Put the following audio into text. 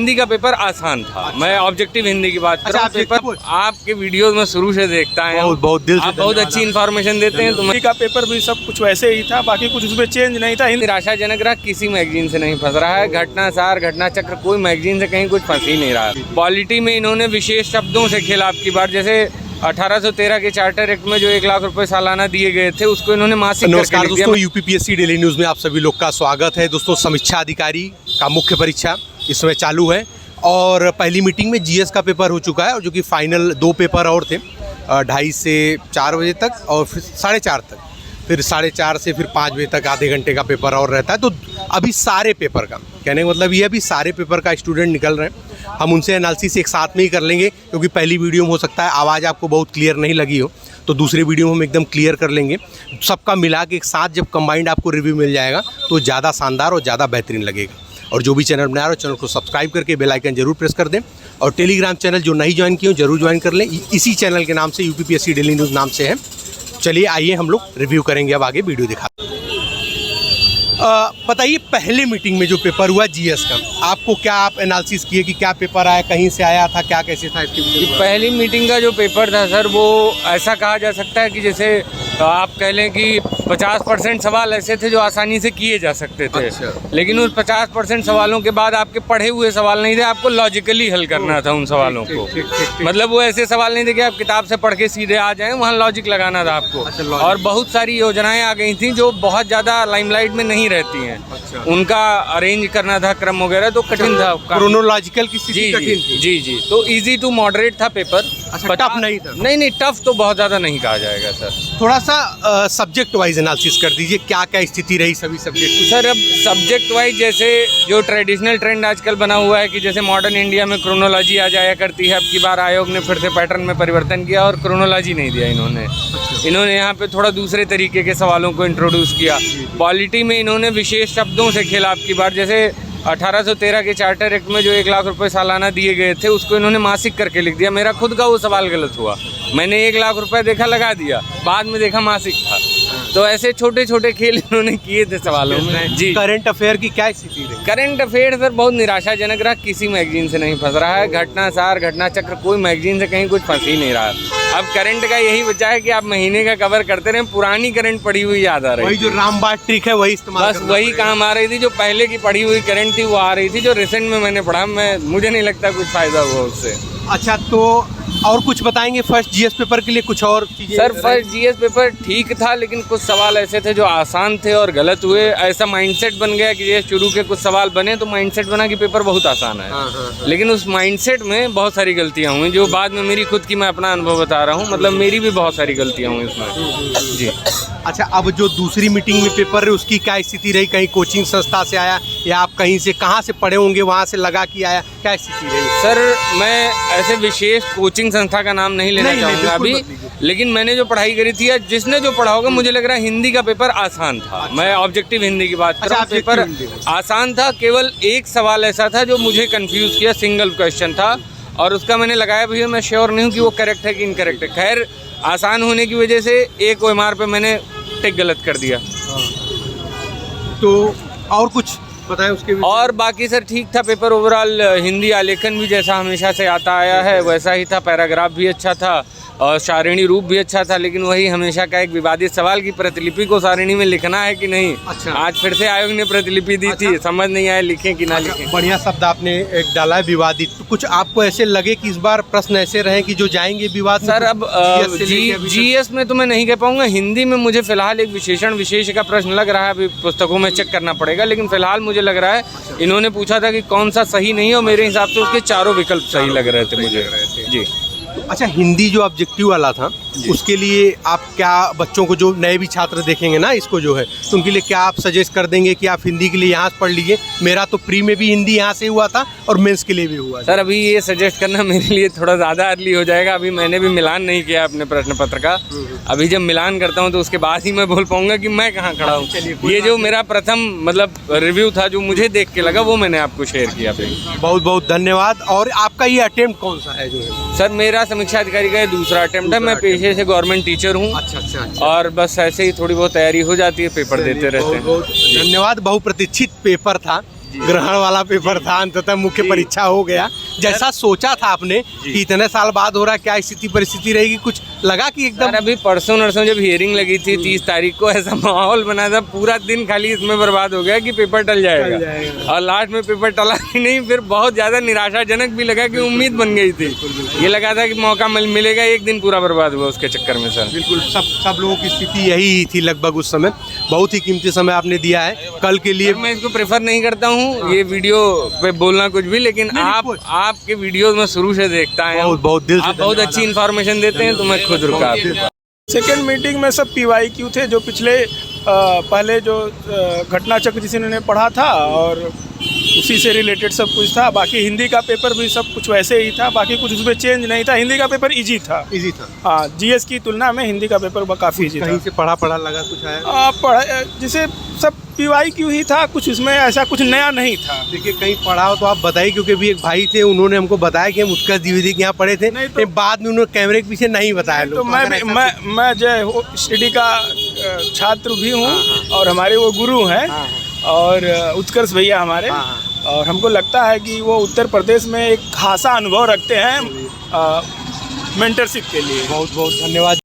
हिंदी का पेपर आसान था। मैं ऑब्जेक्टिव हिंदी की बात कर रहा हूँ। पेपर आपके वीडियोस में शुरू से देखता है, बहुत दिल से आप बहुत अच्छी इन्फॉर्मेशन देते हैं। हिंदी का पेपर भी सब कुछ वैसे ही था, बाकी कुछ उसमें चेंज नहीं था। निराशाजनक रहा, किसी मैगजीन से नहीं फंस रहा है। घटना सार, घटना चक्र, कोई मैगजीन से कहीं कुछ फंस ही नहीं रहा। पॉलिटी में इन्होंने विशेष शब्दों से खेला आपकी बार, जैसे 1813 के चार्टर एक्ट में जो 1 लाख रुपए सालाना दिए गए थे उसको इन्होंने मासिक नमस्कार दोस्तों, यूपीपीएससी डेली न्यूज़ में आप सभी लोग का स्वागत है। दोस्तों, समीक्षा अधिकारी का मुख्य परीक्षा इस समय चालू है और पहली मीटिंग में जीएस का पेपर हो चुका है और जो कि फाइनल 2 पेपर और थे 2:30 से 4 बजे तक और फिर 4:30 तक, फिर 4:30 से फिर 5 बजे तक आधे घंटे का पेपर और रहता है। तो अभी सारे पेपर का कहने का मतलब ये अभी सारे पेपर का स्टूडेंट निकल रहे हैं। हम उनसे एनालिसिस एक साथ में ही कर लेंगे क्योंकि पहली वीडियो में हो सकता है आवाज़ आपको बहुत क्लियर नहीं लगी हो, तो दूसरी वीडियो में हम एकदम क्लियर कर लेंगे। सबका मिला के एक साथ जब कंबाइंड आपको रिव्यू मिल जाएगा तो ज़्यादा शानदार और ज़्यादा बेहतरीन लगेगा। और जो भी चैनल बना रहे हो चैनल को सब्सक्राइब करके बेल आइकन जरूर प्रेस कर दें और टेलीग्राम चैनल जो नहीं ज्वाइन किए हो जरूर ज्वाइन कर लें। इसी चैनल के नाम से यूपीपीएससी डेली न्यूज़ नाम से है। चलिए आइए हम लोग रिव्यू करेंगे, अब आगे वीडियो दिखा। बताइए पहले मीटिंग में जो पेपर हुआ जीएस का, आपको क्या आप एनालिसिस किए कि क्या पेपर आया, कहीं से आया था, क्या कैसे था इसके? पहली मीटिंग का जो पेपर था सर, वो ऐसा कहा जा सकता है कि जैसे आप कह लें कि 50% सवाल ऐसे थे जो आसानी से किए जा सकते थे। अच्छा। लेकिन उस 50% सवालों के बाद आपके पढ़े हुए सवाल नहीं थे, आपको लॉजिकली हल करना था उन सवालों को। मतलब वो ऐसे सवाल नहीं थे कि आप किताब से पढ़ के सीधे आ जाएं, वहाँ लॉजिक लगाना था आपको। अच्छा, और बहुत सारी योजनाएं आ गई थी जो बहुत ज़्यादा लाइमलाइट में नहीं रहती हैं। अच्छा। उनका अरेंज करना था क्रम वगैरह, तो कठिन था। क्रोनोलॉजिकल की स्थिति कठिन थी। जी, तो इजी टू मॉडरेट था पेपर। अच्छा, टफ नहीं था? नहीं, टफ तो बहुत ज़्यादा नहीं कहा जाएगा सर। थोड़ा सा सब्जेक्ट वाइज एनालिसिस कर दीजिए, क्या क्या स्थिति रही सभी सब्जेक्ट? सर अब सब्जेक्ट वाइज जैसे जो ट्रेडिशनल ट्रेंड आजकल बना हुआ है कि जैसे मॉडर्न इंडिया में क्रोनोलॉजी आ जाया करती है, अब की बार आयोग ने फिर से पैटर्न में परिवर्तन किया और क्रोनोलॉजी नहीं दिया इन्होंने यहाँ पे थोड़ा दूसरे तरीके के सवालों को इंट्रोड्यूस किया। पॉलिटी में इन्होंने विशेष शब्दों से खेला आपकी बार, जैसे 1813 के चार्टर एक्ट में जो 1 लाख रुपए सालाना दिए गए थे उसको इन्होंने मासिक करके लिख दिया। मेरा खुद का वो सवाल गलत हुआ, मैंने 1 लाख रुपए देखा लगा दिया, बाद में देखा मासिक था। तो ऐसे छोटे छोटे खेल इन्होंने किए थे सवालों में। जी, करंट अफेयर की क्या स्थिति रही? करंट अफेयर सर बहुत निराशाजनक रहा, किसी मैगजीन से नहीं फंस रहा है। घटना सार, घटना चक्र, कोई मैगजीन से कहीं कुछ फंस ही नहीं रहा। अब करंट का यही बचा है कि आप महीने का कवर करते रहें, पुरानी करंट पड़ी हुई याद आ रही, वही जो रामबाण ट्रिक है वही इस्तेमाल, बस वही काम आ रही थी। जो पहले की पढ़ी हुई करंट थी वो आ रही थी, जो रिसेंट में मैंने पढ़ा मुझे नहीं लगता कुछ फायदा हुआ उससे। अच्छा, तो और कुछ बताएंगे फर्स्ट जीएस पेपर के लिए कुछ और चीजें? सर फर्स्ट जीएस पेपर ठीक था, लेकिन कुछ सवाल ऐसे थे जो आसान थे और गलत हुए। ऐसा माइंडसेट बन गया कि ये शुरू के कुछ सवाल बने तो माइंडसेट बना कि पेपर बहुत आसान है। लेकिन उस माइंडसेट में बहुत सारी गलतियां हुई जो बाद में मेरी खुद की, मैं अपना अनुभव बता रहा हूँ, मतलब मेरी भी बहुत सारी गलतियां हुई उसमें। जी। अच्छा, अब जो दूसरी मीटिंग में पेपर है उसकी क्या स्थिति रही? कहीं कोचिंग संस्था से आया या आप कहीं से कहाँ से पढ़े होंगे वहाँ से लगा के आया, क्या स्थिति रही? सर मैं ऐसे विशेष कोचिंग संस्था का नाम नहीं लेना चाहूँगा अभी, लेकिन मैंने जो पढ़ाई करी थी या जिसने जो पढ़ा होगा, मुझे लग रहा है हिंदी का पेपर आसान था। मैं ऑब्जेक्टिव हिंदी की बात कर रहा हूँ। पेपर आसान था, केवल एक सवाल ऐसा था जो मुझे कंफ्यूज किया, सिंगल क्वेश्चन था और उसका मैंने लगाया भी, मैं श्योर नहीं हूँ कि वो करेक्ट है कि इनकरेक्ट है। खैर, आसान होने की वजह से एक OMR पे मैंने टिक गलत कर दिया। तो और कुछ बताएं उसके भी? और बाकी सर ठीक था पेपर ओवरऑल। हिंदी आलेखन भी जैसा हमेशा से आता आया है वैसा ही था, पैराग्राफ भी अच्छा था और सारिणी रूप भी अच्छा था। लेकिन वही हमेशा का एक विवादित सवाल की प्रतिलिपि को सारिणी में लिखना है कि नहीं। अच्छा। आज फिर से आयोग ने प्रतिलिपि दी थी, समझ नहीं आया लिखें कि ना लिखें। बढ़िया शब्द आपने एक डाला है, विवादित। तो कुछ आपको ऐसे लगे कि इस बार प्रश्न ऐसे रहे कि जो जाएंगे विवाद में? सर अब जीएस में तो मैं नहीं कह पाऊंगा, हिंदी में मुझे फिलहाल एक विशेषण विशेष का प्रश्न लग रहा है, अभी पुस्तकों में चेक करना पड़ेगा। लेकिन फिलहाल मुझे लग रहा है इन्होंने पूछा था कि कौन सा सही नहीं है और मेरे हिसाब से उसके चारों विकल्प सही लग रहे थे मुझे। जी। अच्छा, हिंदी जो ऑब्जेक्टिव वाला था उसके लिए आप क्या, बच्चों को जो नए भी छात्र देखेंगे ना इसको जो है, तो उनके लिए क्या आप सजेस्ट कर देंगे कि आप हिंदी के लिए यहाँ से पढ़ लीजिए? मेरा तो प्री में भी हिंदी यहाँ से हुआ था और मेंस के लिए भी हुआ। सर अभी ये सजेस्ट करना मेरे लिए थोड़ा ज़्यादा अर्ली हो जाएगा, अभी मैंने भी मिलान नहीं किया अपने प्रश्न पत्र का। अभी जब मिलान करता हूँ तो उसके बाद ही मैं बोल पाऊंगा कि मैं कहाँ खड़ा हूँ। ये जो मेरा प्रथम मतलब रिव्यू था जो मुझे देख के लगा वो मैंने आपको शेयर किया। बहुत बहुत धन्यवाद। और आपका ये अटेम्प्ट कौन सा है जो है? सर मेरा समीक्षा अधिकारी का दूसरा अटेम्प्ट है। मैं पेशे से गवर्नमेंट टीचर हूँ। अच्छा। और बस ऐसे ही थोड़ी बहुत तैयारी हो जाती है, पेपर देते रहते हैं। बहुत धन्यवाद। बहुप्रतीक्षित पेपर था ग्रहण वाला पेपर था, अंततः मुख्य परीक्षा हो गया जैसा सोचा था आपने कि इतने साल बाद हो रहा, क्या स्थिति परिस्थिति रहेगी, कुछ लगा कि एकदम? सर अभी परसों नरसों जब हियरिंग लगी थी 30 तारीख को, ऐसा माहौल बना था, पूरा दिन खाली इसमें बर्बाद हो गया कि पेपर टल जाएगा और लास्ट में पेपर टला ही नहीं। फिर बहुत ज़्यादा निराशाजनक भी लगा कि उम्मीद बन गई थी, ये लगा था कि मौका मिलेगा, एक दिन पूरा बर्बाद हुआ उसके चक्कर में सर। बिल्कुल सब लोगों की स्थिति यही थी लगभग उस समय। बहुत ही कीमती समय आपने दिया है कल के लिए। मैं इसको प्रेफर नहीं करता हूँ ये वीडियो पे बोलना कुछ भी, लेकिन आपके वीडियोस में शुरू से देखता है, बहुत दिल से आप बहुत अच्छी इन्फॉर्मेशन देते हैं, तो मैं खुद रुका। सेकेंड मीटिंग में सब PYQ थे, जो पिछले पहले जो घटना चक्र जिसे उन्होंने पढ़ा था और उसी से रिलेटेड सब कुछ था। बाकी हिंदी का पेपर भी सब कुछ वैसे ही था, बाकी कुछ उसमें चेंज नहीं था। हिंदी का पेपर इजी था। हाँ, GS की तुलना में हिंदी का पेपर काफ़ी इजी था। कहीं से पढ़ा लगा कुछ है? जिसे सब PYQ ही था, कुछ उसमें ऐसा कुछ नया नहीं था। देखिए कहीं पढ़ा हो तो आप बताइए, क्योंकि भी एक भाई थे उन्होंने हमको बताया कि हम उत्कर्ष द्विवेदी के यहाँ पढ़े थे, तो बाद में उन्होंने कैमरे के पीछे नहीं बताया। तो मैं जो स्टडी का छात्र भी हूँ और हमारे वो गुरु हैं और उत्कर्ष भैया हमारे, और हमको लगता है कि वो उत्तर प्रदेश में एक खासा अनुभव रखते हैं मेंटरशिप के लिए। बहुत बहुत धन्यवाद।